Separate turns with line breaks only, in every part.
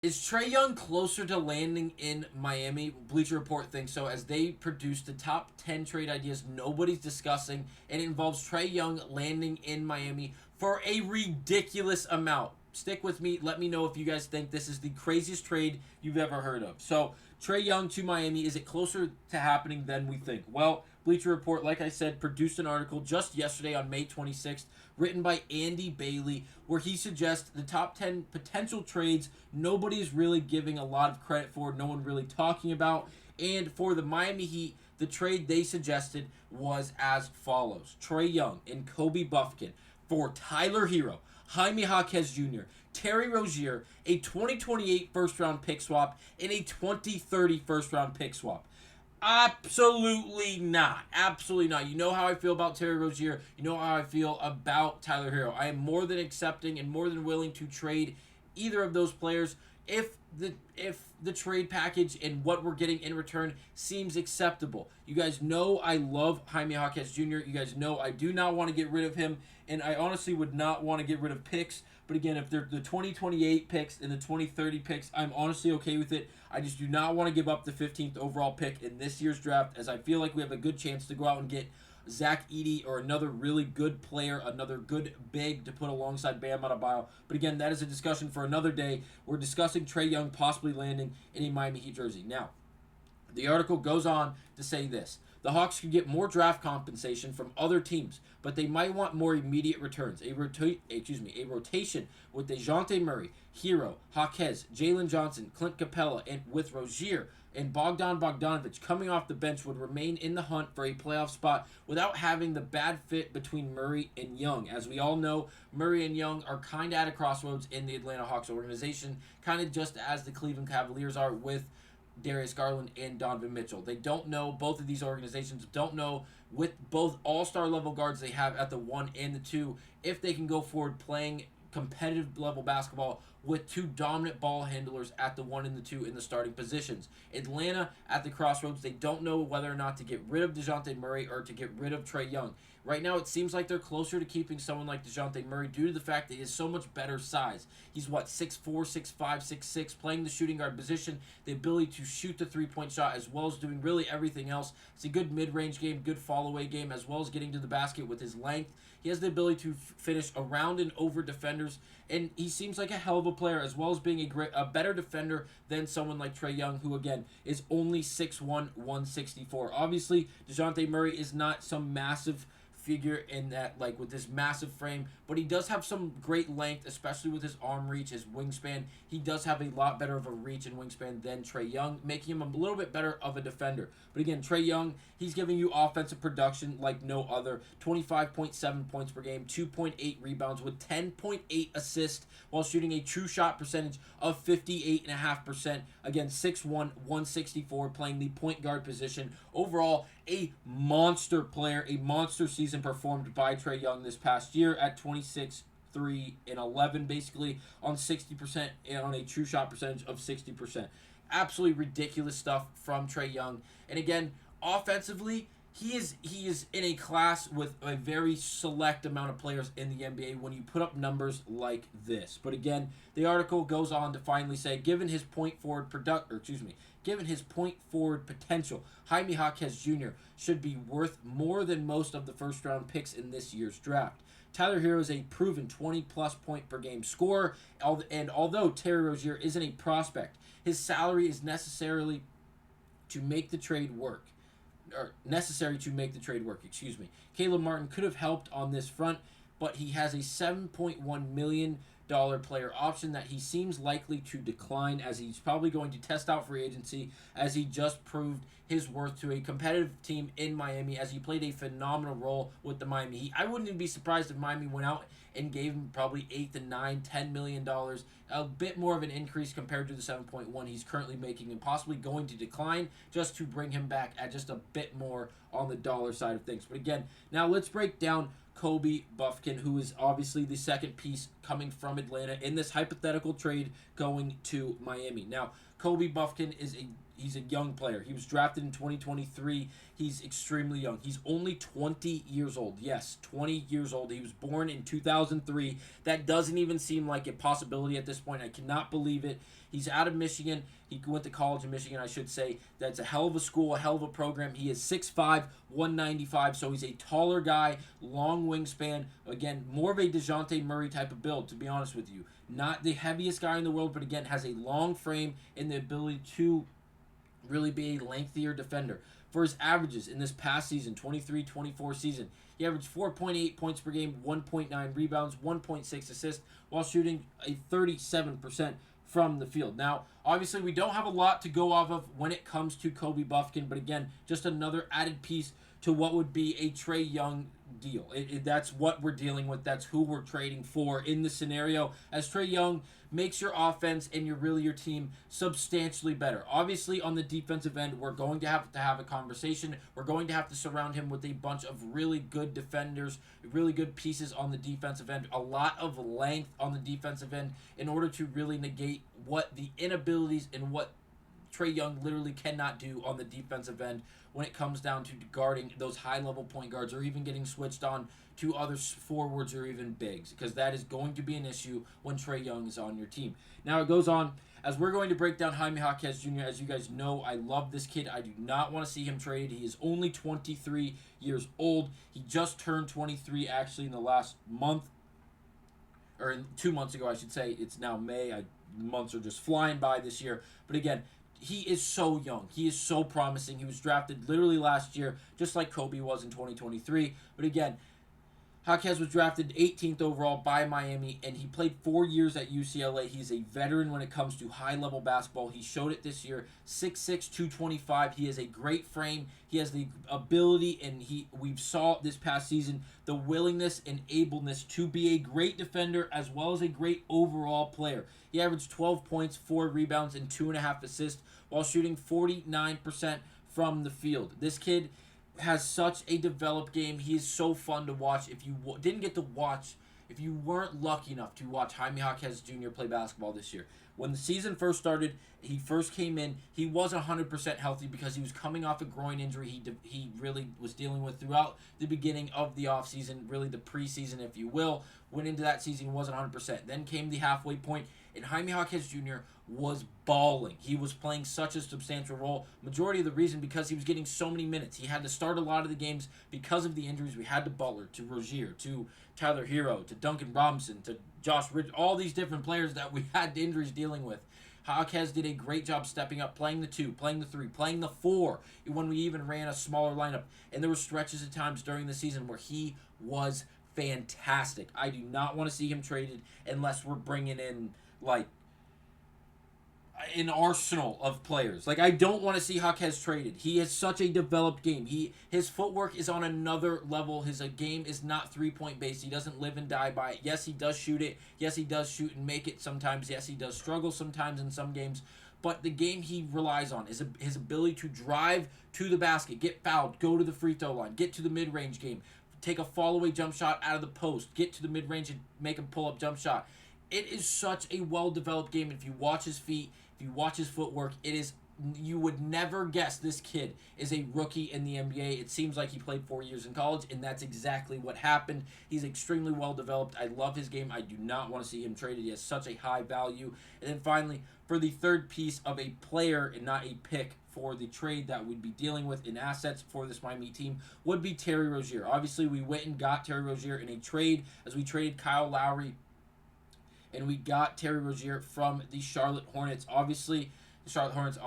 Is Trae Young closer to landing in Miami? Bleacher Report thinks so, as they produced the top 10 trade ideas nobody's discussing, and it involves Trae Young landing in Miami for a ridiculous amount. Stick with me. Let me know if you guys think this is the craziest trade you've ever heard of. So, Trae Young to Miami, is it closer to happening than we think? Well, Bleacher Report, like I said, produced an article just yesterday on May 26th, written by Andy Bailey, where he suggests the top 10 potential trades nobody's really giving a lot of credit for, no one really talking about. And for the Miami Heat, the trade they suggested was as follows: Trae Young and Kobe Buffkin for Tyler Hero, Jaime Jaquez Jr., Terry Rozier, a 2028 first round pick swap, and a 2030 first round pick swap. Absolutely not. Absolutely not. You know how I feel about Terry Rozier. You know how I feel about Tyler Hero. I am more than accepting and more than willing to trade either of those players if the trade package and what we're getting in return seems acceptable. You guys know I love Jaime Jaquez Jr. You guys know I do not want to get rid of him, and I honestly would not want to get rid of picks. But again, if they're the 2028 picks and the 2030 picks, I'm honestly okay with it. I just do not want to give up the 15th overall pick in this year's draft, as I feel like we have a good chance to go out and get Zach Edey or another really good player, another good big to put alongside Bam Adebayo. But again, that is a discussion for another day. We're discussing Trae Young possibly landing in a Miami Heat jersey. Now, the article goes on to say this: the Hawks could get more draft compensation from other teams, but they might want more immediate returns. A rotation with DeJounte Murray, Hero, Jaquez, Jalen Johnson, Clint Capella, and with Rozier and Bogdan Bogdanovic coming off the bench would remain in the hunt for a playoff spot without having the bad fit between Murray and Young. As we all know, Murray and Young are kind of at a crossroads in the Atlanta Hawks organization, kind of just as the Cleveland Cavaliers are with Darius Garland and Donovan Mitchell. They don't know, both of these organizations don't know, with both all-star level guards they have at the 1 and the 2, if they can go forward playing competitive level basketball with two dominant ball handlers at the 1 and the 2 in the starting positions. Atlanta at the crossroads. They don't know whether or not to get rid of DeJounte Murray or to get rid of Trae Young. Right now, it seems like they're closer to keeping someone like DeJounte Murray due to the fact that he has so much better size. He's, 6'4", 6'5", 6'6", playing the shooting guard position, the ability to shoot the three-point shot, as well as doing really everything else. It's a good mid-range game, good fall-away game, as well as getting to the basket with his length. He has the ability to finish around and over defenders, and he seems like a hell of a player, as well as being a better defender than someone like Trae Young, who, again, is only 6'1", 164. Obviously, DeJounte Murray is not some massive figure in that, with this massive frame, but he does have some great length, especially with his arm reach, his wingspan. He does have a lot better of a reach and wingspan than Trae Young, making him a little bit better of a defender. But again, Trae Young, he's giving you offensive production like no other. 25.7 points per game, 2.8 rebounds with 10.8 assists, while shooting a true shot percentage of 58.5%. Again, 6'1", 164, playing the point guard position. Overall, a monster player, a monster season performed by Trae Young this past year at 26, 3, and 11, basically, on 60% and on a true shot percentage of 60%. Absolutely ridiculous stuff from Trae Young. And again, offensively, he is in a class with a very select amount of players in the NBA when you put up numbers like this. But again, the article goes on to finally say, given his point forward potential, Jaime Jaquez Jr. should be worth more than most of the first round picks in this year's draft. Tyler Hero is a proven 20-plus point per game scorer, and although Terry Rozier isn't a prospect, his salary is necessary to make the trade work. Caleb Martin could have helped on this front, but he has a $7.1 million player option that he seems likely to decline, as he's probably going to test out free agency, as he just proved his worth to a competitive team in Miami, as he played a phenomenal role with the Miami Heat. I wouldn't even be surprised if Miami went out and gave him probably $8 to $9, $10 million, a bit more of an increase compared to the 7.1 he's currently making, and possibly going to decline just to bring him back at just a bit more on the dollar side of things. But again, now let's break down Kobe Buffkin, who is obviously the second piece coming from Atlanta in this hypothetical trade going to Miami. Now, Kobe Buffkin He's a young player. He was drafted in 2023. He's extremely young. He's only 20 years old. Yes, 20 years old. He was born in 2003. That doesn't even seem like a possibility at this point. I cannot believe it. He's out of Michigan. He went to college in Michigan, I should say. That's a hell of a school, a hell of a program. He is 6'5", 195, so he's a taller guy, long wingspan. Again, more of a DeJounte Murray type of build, to be honest with you. Not the heaviest guy in the world, but again, has a long frame and the ability to really be a lengthier defender. For his averages in this past season, 23-24 season, he averaged 4.8 points per game, 1.9 rebounds, 1.6 assists, while shooting a 37% from the field. Now, obviously, we don't have a lot to go off of when it comes to Kobe Buffkin, but again, just another added piece to what would be a Trae Young deal. That's what we're dealing with. That's who we're trading for in the scenario, as Trae Young makes your offense and your team substantially better. Obviously, on the defensive end, we're going to have a conversation. We're going to have to surround him with a bunch of really good defenders, really good pieces on the defensive end, a lot of length on the defensive end in order to really negate what the inabilities and what Trae Young literally cannot do on the defensive end when it comes down to guarding those high-level point guards or even getting switched on to other forwards or even bigs, because that is going to be an issue when Trae Young is on your team. Now it goes on, as we're going to break down Jaime Jaquez Jr., as you guys know, I love this kid. I do not want to see him traded. He is only 23 years old. He just turned 23 actually in the last month, or 2 months ago, I should say. It's now May. The months are just flying by this year. But again, he is so young. He is so promising. He was drafted literally last year, just like Kobe was in 2023. But again, Jaquez was drafted 18th overall by Miami, and he played 4 years at UCLA. He's a veteran when it comes to high-level basketball. He showed it this year. 6'6", 225. He has a great frame. He has the ability, and we saw this past season, the willingness and ableness to be a great defender as well as a great overall player. He averaged 12 points, 4 rebounds, and 2.5 assists while shooting 49% from the field. This kid has such a developed game. He is so fun to watch. If you didn't get to watch, if you weren't lucky enough to watch Jaime Jaquez Jr. play basketball this year, when the season first started, he first came in, he was 100% healthy because he was coming off a groin injury he really was dealing with throughout the beginning of the offseason, really the preseason, if you will. Went into that season, he wasn't 100%. Then came the halfway point, and Jaime Jaquez Jr. was balling. He was playing such a substantial role. Majority of the reason because he was getting so many minutes. He had to start a lot of the games because of the injuries. We had to Butler, to Rozier, to Tyler Hero, to Duncan Robinson, to Josh Ridge, all these different players that we had injuries dealing with. Jaquez did a great job stepping up, playing the 2, playing the 3, playing the 4 when we even ran a smaller lineup. And there were stretches at times during the season where he was fantastic. I do not want to see him traded unless we're bringing in, like, an arsenal of players. Like, I don't want to see Jaquez traded. He has such a developed game. His footwork is on another level. His game is not three-point based. He doesn't live and die by it. Yes, he does shoot it. Yes, he does shoot and make it sometimes. Yes, he does struggle sometimes in some games. But the game he relies on is his ability to drive to the basket, get fouled, go to the free throw line, get to the mid-range game, take a fall-away jump shot out of the post, get to the mid-range and make a pull-up jump shot. It is such a well-developed game. If you watch his feet, if you watch his footwork, you would never guess this kid is a rookie in the NBA. It seems like he played 4 years in college, and that's exactly what happened. He's extremely well-developed. I love his game. I do not want to see him traded. He has such a high value. And then finally, for the third piece of a player and not a pick for the trade that we'd be dealing with in assets for this Miami team would be Terry Rozier. Obviously, we went and got Terry Rozier in a trade as we traded Kyle Lowry, and we got Terry Rozier from the Charlotte Hornets. Obviously, the Charlotte Hornets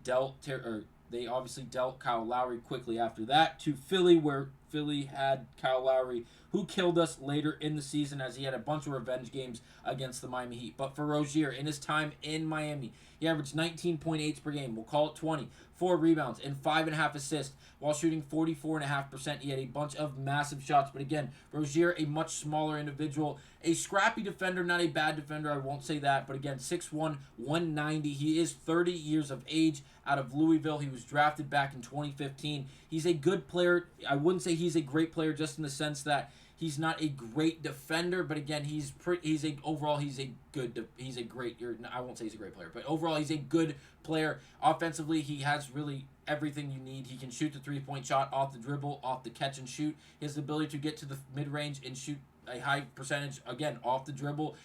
dealt Kyle Lowry quickly after that to Philly, where Philly had Kyle Lowry, who killed us later in the season as he had a bunch of revenge games against the Miami Heat. But for Rozier, in his time in Miami, he averaged 19.8 per game. We'll call it 20. 4 rebounds and 5.5 assists while shooting 44.5%. He had a bunch of massive shots. But again, Rozier, a much smaller individual, a scrappy defender, not a bad defender, I won't say that. But again, 6'1", 190. He is 30 years of age, out of Louisville. He was drafted back in 2015. He's a good player. I wouldn't say he's a great player just in the sense that He's not a great defender, but again, he's a great. I won't say he's a great player, but overall he's a good player. Offensively, he has really everything you need. He can shoot the 3-point shot off the dribble, off the catch and shoot. He has the ability to get to the mid range and shoot a high percentage again off the dribble.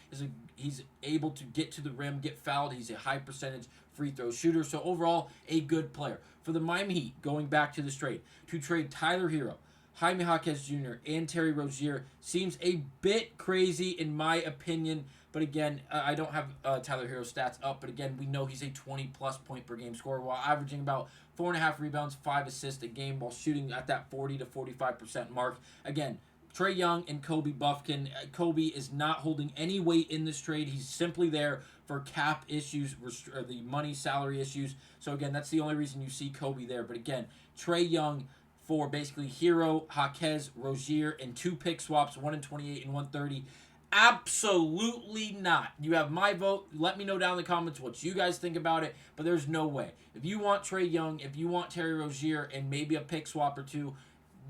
He's able to get to the rim, get fouled. He's a high percentage free throw shooter. So overall, a good player. For the Miami Heat, going back to this trade, to trade Tyler Hero, Jaime Jaquez Jr., and Terry Rozier seems a bit crazy in my opinion. But again, I don't have Tyler Hero's stats up. But again, we know he's a 20-plus point per game scorer while averaging about 4.5 rebounds, 5 assists a game while shooting at that 40 to 45% mark. Again, Trae Young and Kobe Buffkin. Kobe is not holding any weight in this trade. He's simply there for cap issues, or the money salary issues. So again, that's the only reason you see Kobe there. But again, Trae Young for basically Hero, Jaquez, Rozier, and 2 pick swaps, 1 in 28 and 130. Absolutely not. You have my vote. Let me know down in the comments what you guys think about it, but there's no way. If you want Trae Young, if you want Terry Rozier, and maybe a pick swap or 2,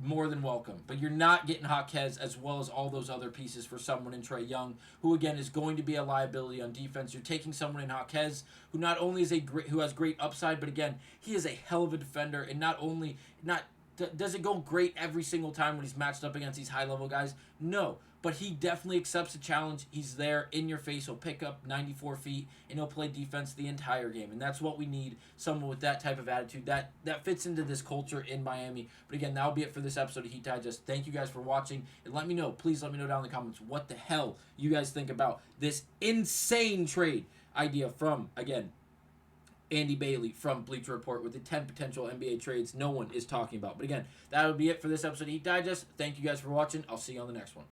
more than welcome. But you're not getting Jaquez as well as all those other pieces for someone in Trae Young, who again is going to be a liability on defense. You're taking someone in Jaquez who not only is who has great upside, but again, he is a hell of a defender, and does it go great every single time when he's matched up against these high-level guys? No, but he definitely accepts the challenge. He's there in your face. He'll pick up 94 feet, and he'll play defense the entire game. And that's what we need, someone with that type of attitude. That fits into this culture in Miami. But again, that'll be it for this episode of Heat Digest. Thank you guys for watching. And let me know, please let me know down in the comments what the hell you guys think about this insane trade idea from, again, Andy Bailey from Bleacher Report with the 10 potential NBA trades no one is talking about. But again, that'll be it for this episode of Heat Digest. Thank you guys for watching. I'll see you on the next one.